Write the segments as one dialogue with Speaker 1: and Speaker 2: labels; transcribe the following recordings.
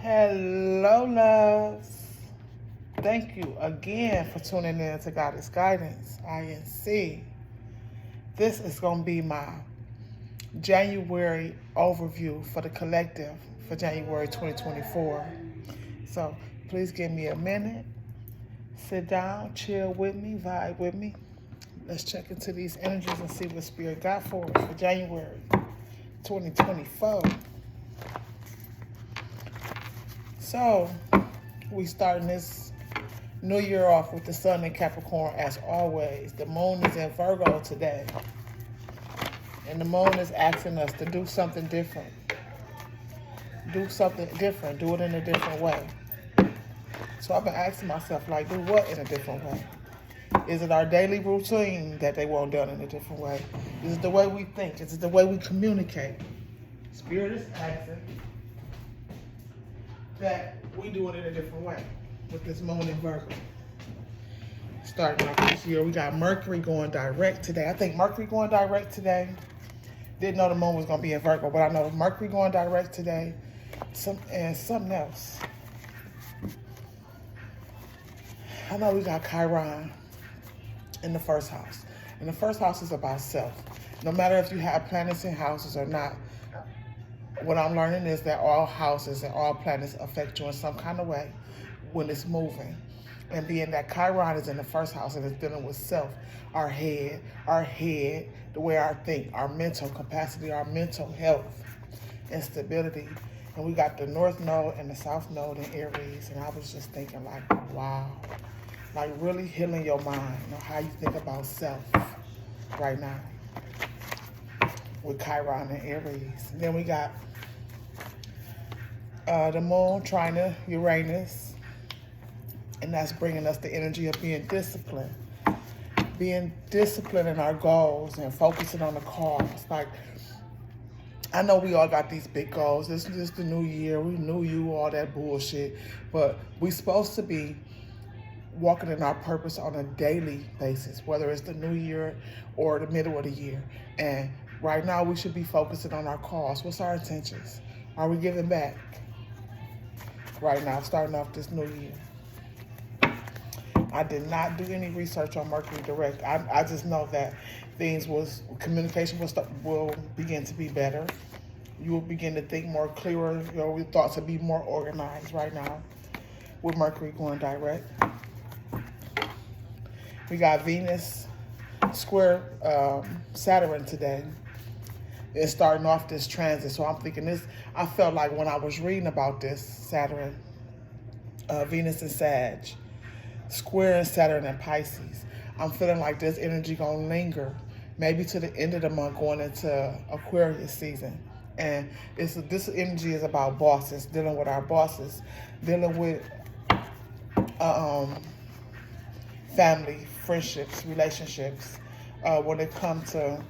Speaker 1: Hello, loves. Thank you again for tuning in to Goddess Guidance, INC. This is going to be my January overview for the collective for January 2024. So please give me a minute. Sit down, chill with me, vibe with me. Let's check into these energies and see what Spirit got for us for January 2024. So, we starting this new year off with the sun in Capricorn as always. The moon is in Virgo today. And the moon is asking us to do something different. Do something different. Do it in a different way. So I've been asking myself, like, do what in a different way? Is it our daily routine that they want done in a different way? Is it the way we think? Is it the way we communicate? Spirit is asking that we do it in a different way with this moon in Virgo. Starting off this year, we got Mercury going direct today. I think Mercury going direct today. Didn't know the moon was going to be in Virgo, but I know Mercury going direct today. And something else. I know we got Chiron in the first house. And the first house is about self. No matter if you have planets in houses or not, what I'm learning is that all houses and all planets affect you in some kind of way when it's moving. And being that Chiron is in the first house and it's dealing with self, our head, the way I think, our mental capacity, our mental health and stability. And we got the North Node and the South Node in Aries. And I was just thinking like, wow, like really healing your mind, how you think about self right now with Chiron and Aries. And then we got the moon trying to Uranus, and that's bringing us the energy of being disciplined in our goals and focusing on the cause. Like, I know we all got these big goals. This is the new year. We knew you, all that bullshit. But we supposed to be walking in our purpose on a daily basis, whether it's the new year or the middle of the year. And right now we should be focusing on our cause. What's our intentions? Are we giving back? Right now, starting off this new year. I did not do any research on Mercury direct. I just know that communication will begin to be better. You will begin to think more clearer. Your thoughts will be more organized right now with Mercury going direct. We got Venus square Saturn today. It's starting off this transit. So I'm thinking this, I felt like when I was reading about this Saturn, Venus and Sag, square and Saturn and Pisces, I'm feeling like this energy gonna linger maybe to the end of the month going into Aquarius season. And this energy is about bosses, dealing with our bosses, dealing with family, friendships, relationships. When it comes to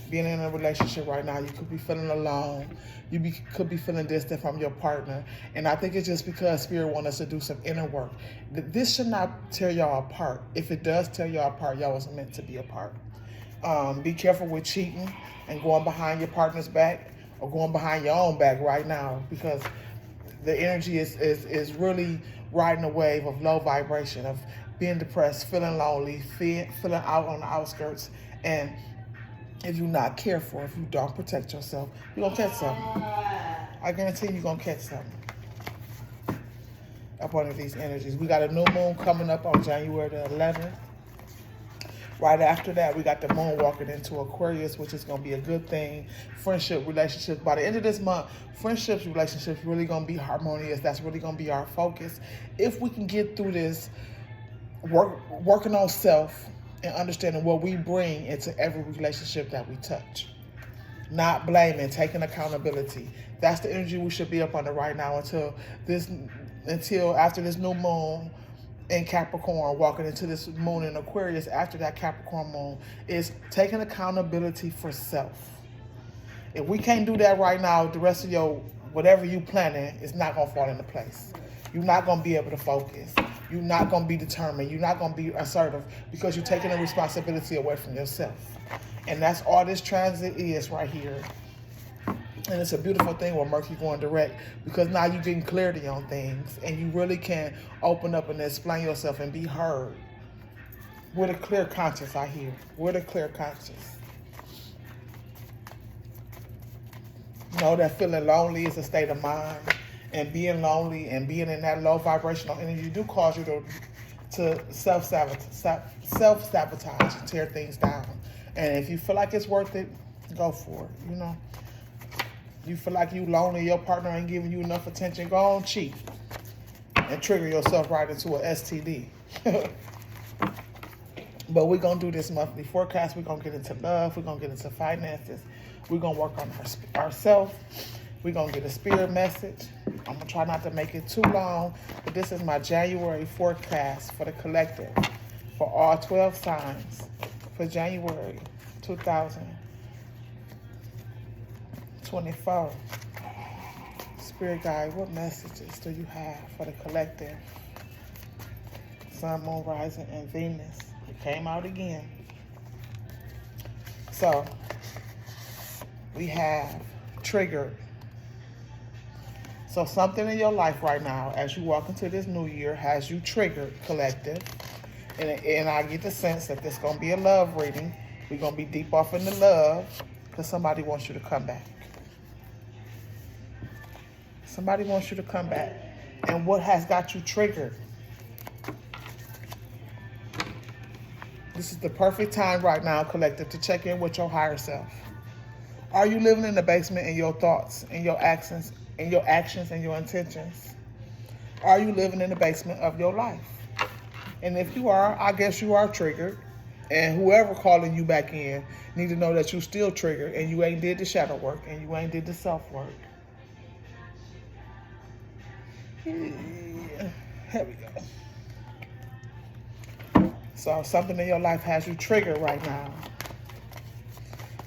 Speaker 1: being in a relationship right now, you could be feeling alone. Could be feeling distant from your partner. And I think it's just because Spirit wants us to do some inner work. This should not tear y'all apart. If it does tear y'all apart, y'all was meant to be apart. Be careful with cheating and going behind your partner's back or going behind your own back right now, because the energy is really riding a wave of low vibration, of being depressed, feeling lonely, feeling out on the outskirts. And if you're not careful, if you don't protect yourself, you're going to catch something. I guarantee you're going to catch something up under these energies. We got a new moon coming up on January the 11th. Right after that, we got the moon walking into Aquarius, which is going to be a good thing. Friendship, relationships. By the end of this month, friendships, relationships really going to be harmonious. That's really going to be our focus. If we can get through this, working on self and understanding what we bring into every relationship that we touch. Not blaming, taking accountability. That's the energy we should be up under right now until after this new moon in Capricorn, walking into this moon in Aquarius after that Capricorn moon, is taking accountability for self. If we can't do that right now, the rest of your whatever you planning is not going to fall into place. You're not going to be able to focus. You're not going to be determined. You're not going to be assertive because you're taking the responsibility away from yourself. And that's all this transit is right here. And it's a beautiful thing when Mercury going direct, because now you're getting clarity on things and you really can open up and explain yourself and be heard. With a clear conscience, I hear. With a clear conscience. Know that feeling lonely is a state of mind. And being lonely and being in that low vibrational energy do cause you to self-sabotage and tear things down. And if you feel like it's worth it, go for it, you know. You feel like you lonely, your partner ain't giving you enough attention, go on cheat and trigger yourself right into an STD. But we're going to do this monthly forecast. We're going to get into love. We're going to get into finances. We're going to work on ourselves. We're going to get a spirit message. I'm going to try not to make it too long, but this is my January forecast for the collective for all 12 signs for January 2024. Spirit guide, what messages do you have for the collective? Sun, Moon, Rising, and Venus. It came out again. So, we have triggered. So something in your life right now, as you walk into this new year, has you triggered, collective. And I get the sense that this is going to be a love reading. We're going to be deep off in the love because somebody wants you to come back. Somebody wants you to come back. And what has got you triggered? This is the perfect time right now, collective, to check in with your higher self. Are you living in the basement in your thoughts, in your actions, and your intentions? Are you living in the basement of your life? And if you are, I guess you are triggered. And whoever calling you back in need to know that you still triggered and you ain't did the shadow work and you ain't did the self work. Here we go. So something in your life has you triggered right now.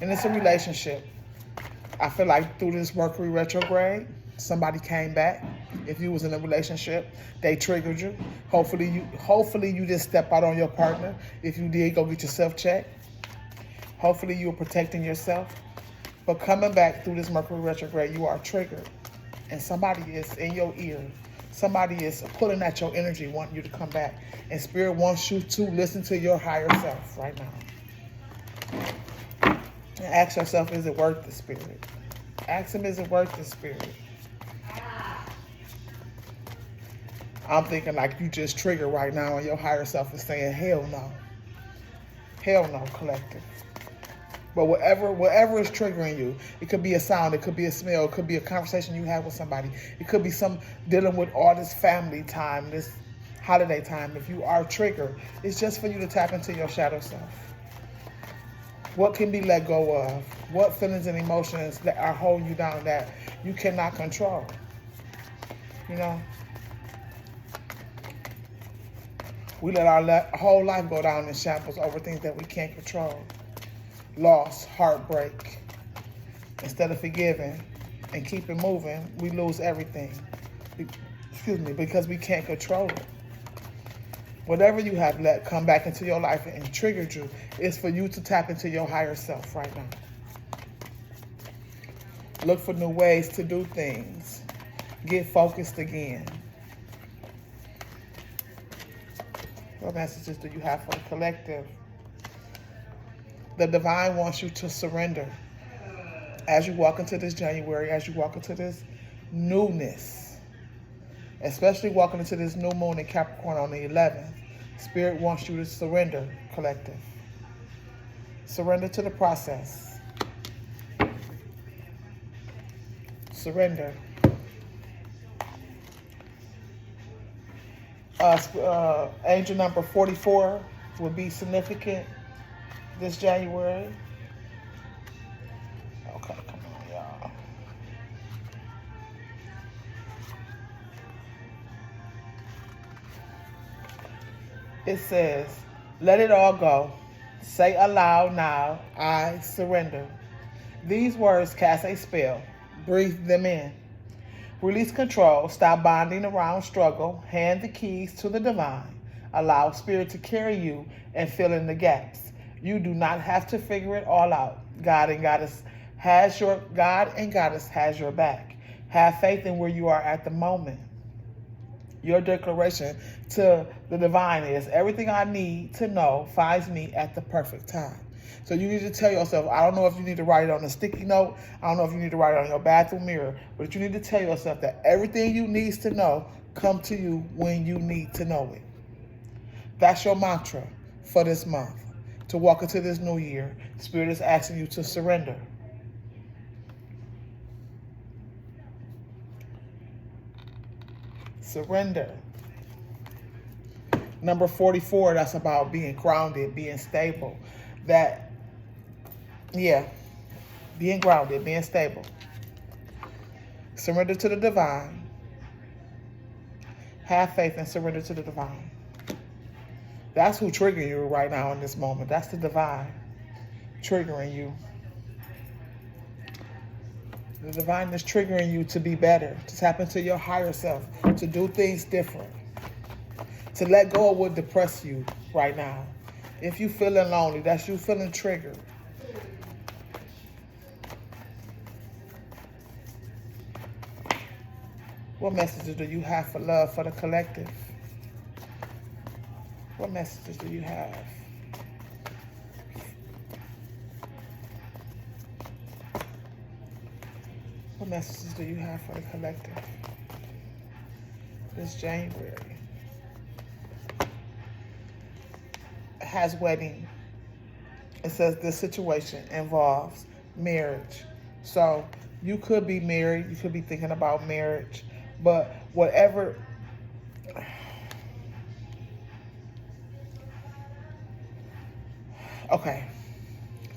Speaker 1: And it's a relationship. I feel like through this Mercury retrograde, somebody came back. If you was in a relationship, they triggered you. Hopefully you just step out on your partner. If you did, go get yourself checked. Hopefully you were protecting yourself. But coming back through this Mercury retrograde, you are triggered. And somebody is in your ear. Somebody is pulling at your energy, wanting you to come back. And Spirit wants you to listen to your higher self right now. And ask yourself, is it worth the Spirit? Ask him, is it worth the Spirit? I'm thinking like you just triggered right now and your higher self is saying, hell no. Hell no, collective. But whatever is triggering you, it could be a sound, it could be a smell, it could be a conversation you had with somebody. It could be some dealing with all this family time, this holiday time. If you are triggered, it's just for you to tap into your shadow self. What can be let go of? What feelings and emotions that are holding you down that you cannot control? You know? We let our whole life go down in shambles over things that we can't control. Loss, heartbreak. Instead of forgiving and keeping moving, we lose everything. Because we can't control it. Whatever you have let come back into your life and triggered you is for you to tap into your higher self right now. Look for new ways to do things. Get focused again. What messages do you have for the collective? The divine wants you to surrender. As you walk into this January, as you walk into this newness, especially walking into this new moon in Capricorn on the 11th, Spirit wants you to surrender, collective. Surrender to the process. Surrender. Angel number 44 will be significant this January. Okay, come on, y'all. It says, let it all go. Say aloud now, I surrender. These words cast a spell. Breathe them in. Release control. Stop bonding around struggle. Hand the keys to the divine. Allow Spirit to carry you and fill in the gaps. You do not have to figure it all out. God and Goddess God and Goddess has your back. Have faith in where you are at the moment. Your declaration to the divine is, everything I need to know finds me at the perfect time. So you need to tell yourself, I don't know if you need to write it on a sticky note, I don't know if you need to write it on your bathroom mirror, but you need to tell yourself that everything you need to know come to you when you need to know it. That's your mantra for this month. To walk into this new year, Spirit is asking you to surrender. Surrender. Number 44, that's about being grounded, being stable. Being grounded, being stable. Surrender to the divine. Have faith and surrender to the divine. That's who triggering you right now in this moment. That's the divine triggering you. The divine is triggering you to be better, to tap into your higher self, to do things different, to let go of what depresses you right now. If you feeling lonely, that's you feeling triggered. What messages do you have for love for the collective? What messages do you have? What messages do you have for the collective this January? It has wedding. It says this situation involves marriage. So you could be married. You could be thinking about marriage. But whatever... Okay.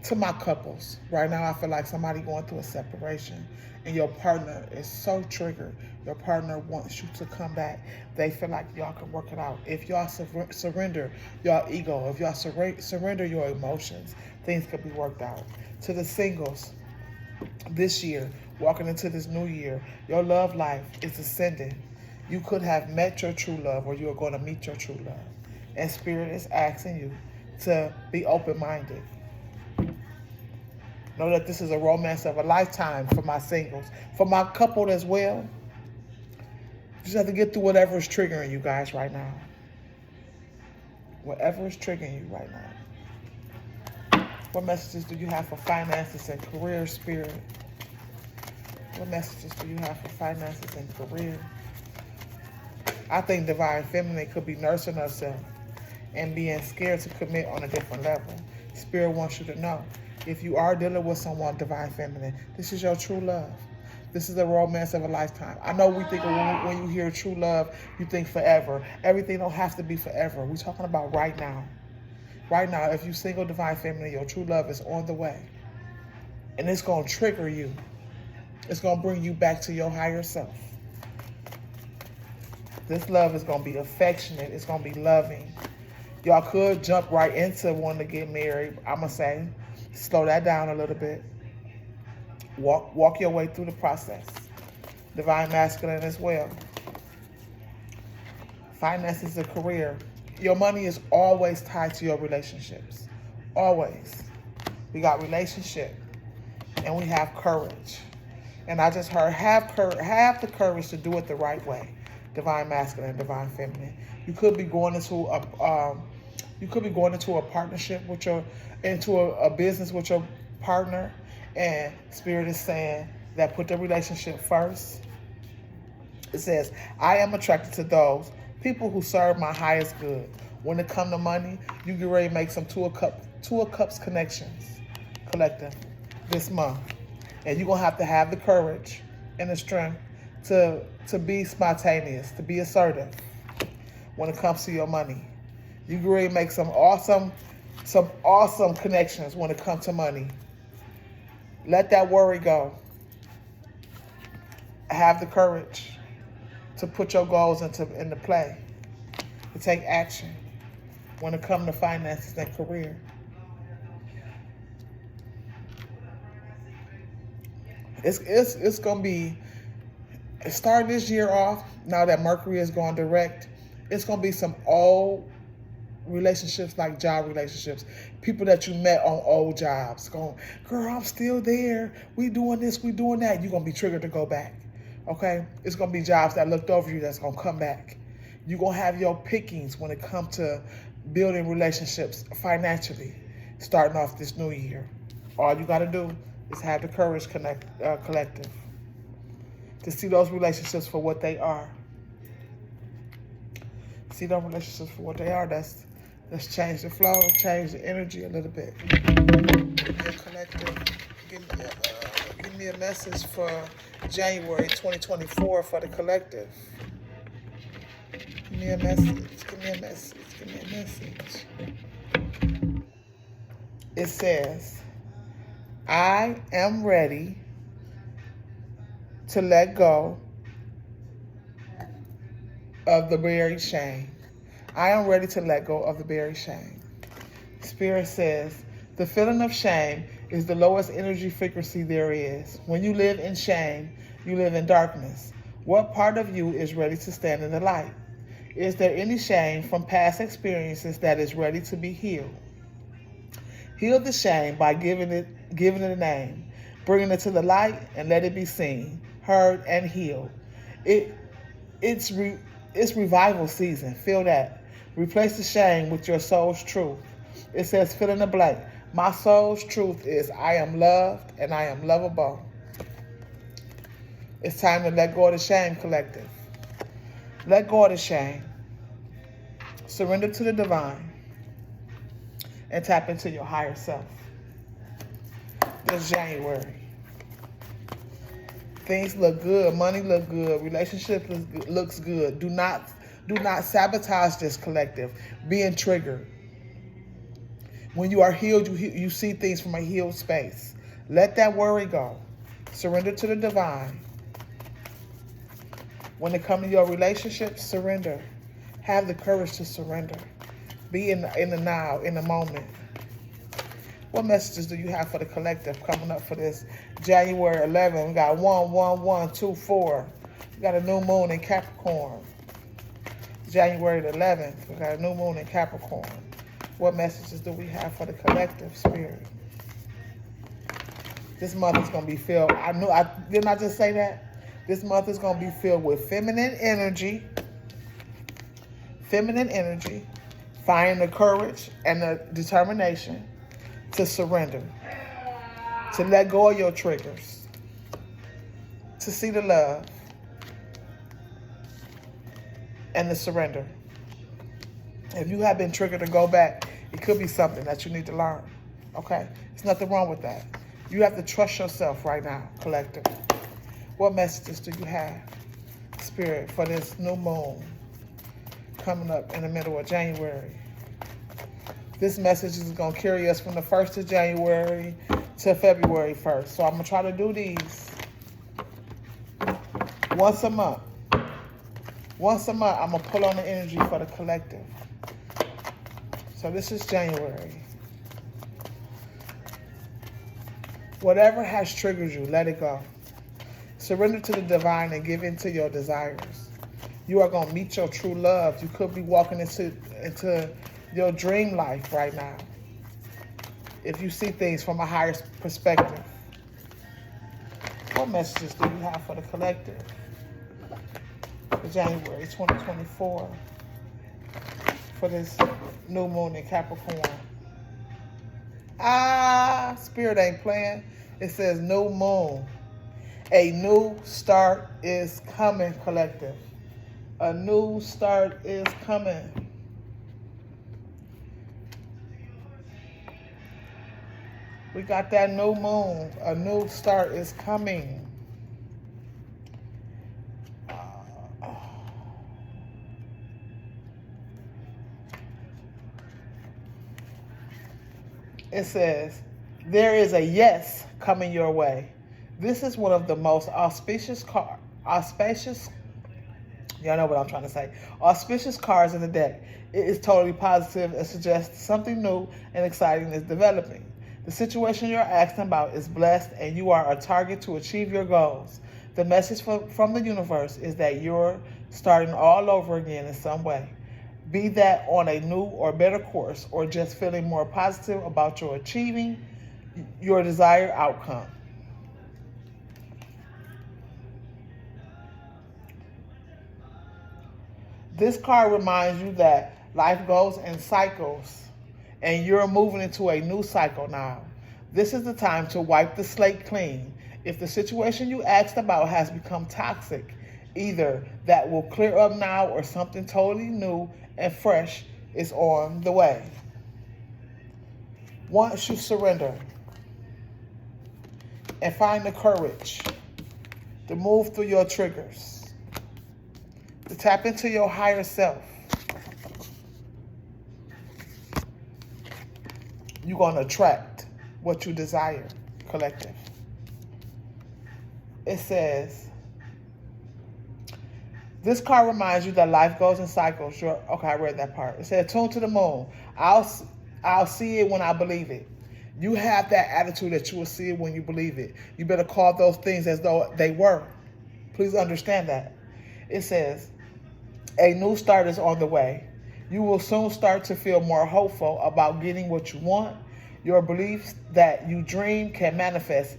Speaker 1: To my couples, right now I feel like somebody going through a separation and your partner is so triggered. Your partner wants you to come back. They feel like y'all can work it out. If y'all surrender your ego, if y'all surrender your emotions, things could be worked out. To the singles, this year, walking into this new year, your love life is ascending. You could have met your true love, or you are going to meet your true love. And Spirit is asking you to be open-minded. Know that this is a romance of a lifetime for my singles. For my couple as well. You just have to get through whatever is triggering you guys right now. Whatever is triggering you right now. What messages do you have for finances and career, Spirit? What messages do you have for finances and career? I think Divine Feminine could be nursing herself and being scared to commit on a different level. Spirit wants you to know, if you are dealing with someone, Divine Feminine, this is your true love. This is the romance of a lifetime. I know we think when you hear true love, you think forever. Everything don't have to be forever. We're talking about right now. Right now, if you single, Divine Feminine, your true love is on the way. And it's going to trigger you. It's going to bring you back to your higher self. This love is going to be affectionate. It's going to be loving. Y'all could jump right into wanting to get married. I'm going to say, slow that down a little bit. Walk your way through the process. Divine Masculine as well. Finances and career. Your money is always tied to your relationships. Always. We got relationship and we have courage. And I just heard have the courage to do it the right way. Divine Masculine, Divine Feminine. You could be going into a partnership with into a business with your partner, and Spirit is saying that put the relationship first. It says, I am attracted to those people who serve my highest good. When it comes to money, you get ready to make some two of cups connections, collective, this month. And you're going to have the courage and the strength to be spontaneous, to be assertive when it comes to your money. You get ready to make some awesome connections when it comes to money. Let that worry go. Have the courage to put your goals into play, to take action when it comes to finances and career. It's gonna be starting this year off. Now that Mercury is going direct, it's gonna be some old relationships like job relationships, people that you met on old jobs, going, girl, I'm still there. We doing this, we doing that. You're going to be triggered to go back. Okay? It's going to be jobs that looked over you that's going to come back. You're going to have your pickings when it comes to building relationships financially, starting off this new year. All you got to do is have the courage collective to see those relationships for what they are. See those relationships for what they are. Let's change the flow, change the energy a little bit. Give me a collective. Give me a message for January 2024 for the collective. Give me a message. Give me a message. Give me a message. It says, I am ready to let go of the buried shame. I am ready to let go of the buried shame. Spirit says, the feeling of shame is the lowest energy frequency there is. When you live in shame, you live in darkness. What part of you is ready to stand in the light? Is there any shame from past experiences that is ready to be healed? Heal the shame by giving it a name, bringing it to the light, and let it be seen, heard, and healed. It's revival season. Feel that. Replace the shame with your soul's truth. It says, fill in the blank. My soul's truth is I am loved and I am lovable. It's time to let go of the shame, collective. Let go of the shame. Surrender to the divine and tap into your higher self. This January. Things look good. Money look good. Relationship looks good. Do not sabotage this collective. Being triggered. When you are healed, you see things from a healed space. Let that worry go. Surrender to the divine. When it comes to your relationship, surrender. Have the courage to surrender. Be in the now, in the moment. What messages do you have for the collective coming up for this January 11th? We got 11124. We got a new moon in Capricorn. January the 11th, we got a new moon in Capricorn. What messages do we have for the collective spirit? This month is going to be filled. Didn't I just say that? This month is going to be filled with feminine energy. Feminine energy. Find the courage and the determination to surrender. To let go of your triggers. To see the love. And the surrender. If you have been triggered to go back, it could be something that you need to learn. Okay? There's nothing wrong with that. You have to trust yourself right now, collective. What messages do you have, Spirit, for this new moon coming up in the middle of January? This message is going to carry us from the 1st of January to February 1st. So I'm going to try to do these once a month. Once a month, I'm going to pull on the energy for the collective. So this is January. Whatever has triggered you, let it go. Surrender to the divine and give in to your desires. You are going to meet your true love. You could be walking into your dream life right now. If you see things from a higher perspective. What messages do you have for the collective? For January 2024. For this new moon in Capricorn. Spirit ain't playing. It says new moon. A new start is coming, collective. A new start is coming. We got that new moon. A new start is coming. It says, there is a yes coming your way. This is one of the most auspicious, y'all know what I'm trying to say, auspicious cards in the deck. It is totally positive and suggests something new and exciting is developing. The situation you're asking about is blessed and you are a target to achieve your goals. The message from the universe is that you're starting all over again in some way. Be that on a new or better course, or just feeling more positive about your achieving your desired outcome. This card reminds you that life goes in cycles and you're moving into a new cycle now. This is the time to wipe the slate clean. If the situation you asked about has become toxic, either that will clear up now or something totally new and fresh is on the way. Once you surrender and find the courage to move through your triggers, to tap into your higher self, you're going to attract what you desire, collective. It says, this card reminds you that life goes in cycles. Okay, I read that part. It said, tune to the moon. I'll see it when I believe it. You have that attitude that you will see it when you believe it. You better call those things as though they were. Please understand that. It says, a new start is on the way. You will soon start to feel more hopeful about getting what you want. Your belief that you dream can manifest.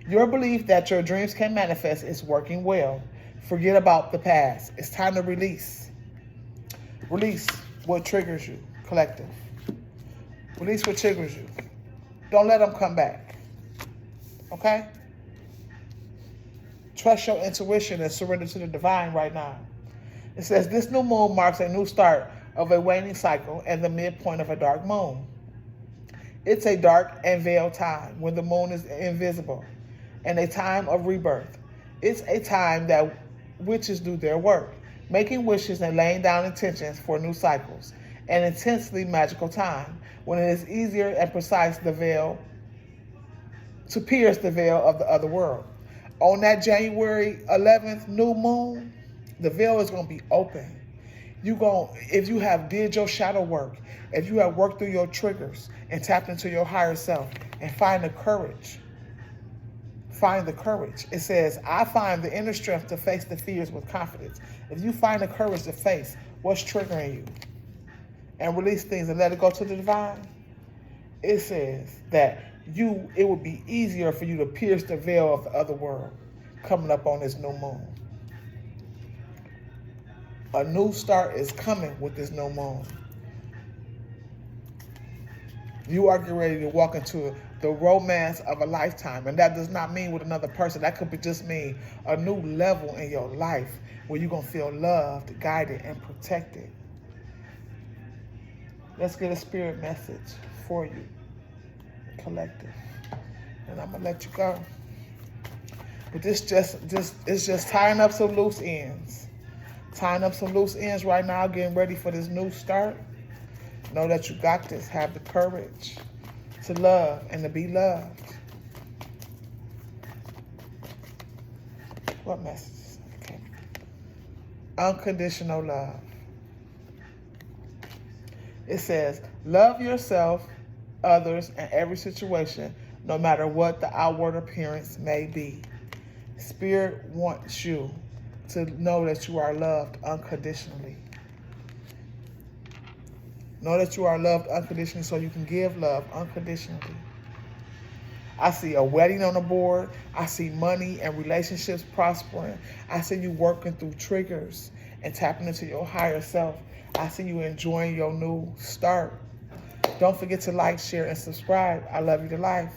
Speaker 1: Your belief that your dreams can manifest is working well. Forget about the past. It's time to release. Release what triggers you, collective. Release what triggers you. Don't let them come back. Okay? Trust your intuition and surrender to the divine right now. It says, this new moon marks a new start of a waning cycle and the midpoint of a dark moon. It's a dark and veiled time when the moon is invisible, and a time of rebirth. It's a time that witches do their work, making wishes and laying down intentions for new cycles. An intensely magical time when it is easier and precise to pierce the veil of the other world. On that January 11th new moon, the veil is going to be open. If you have did your shadow work, if you have worked through your triggers and tapped into your higher self and find the courage. It says, I find the inner strength to face the fears with confidence. If you find the courage to face what's triggering you and release things and let it go to the divine, it says that it would be easier for you to pierce the veil of the other world coming up on this new moon. A new start is coming with this new moon. You are getting ready to walk into the romance of a lifetime. And that does not mean with another person. That could just mean a new level in your life where you're going to feel loved, guided, and protected. Let's get a spirit message for you, collective. And I'm going to let you go. But this it's just tying up some loose ends. Tying up some loose ends right now, getting ready for this new start. Know that you got this. Have the courage to love and to be loved. What message? Okay. Unconditional love. It says, love yourself, others, and every situation, no matter what the outward appearance may be. Spirit wants you to know that you are loved unconditionally. Know that you are loved unconditionally so you can give love unconditionally. I see a wedding on the board. I see money and relationships prospering. I see you working through triggers and tapping into your higher self. I see you enjoying your new start. Don't forget to like, share, and subscribe. I love you to life.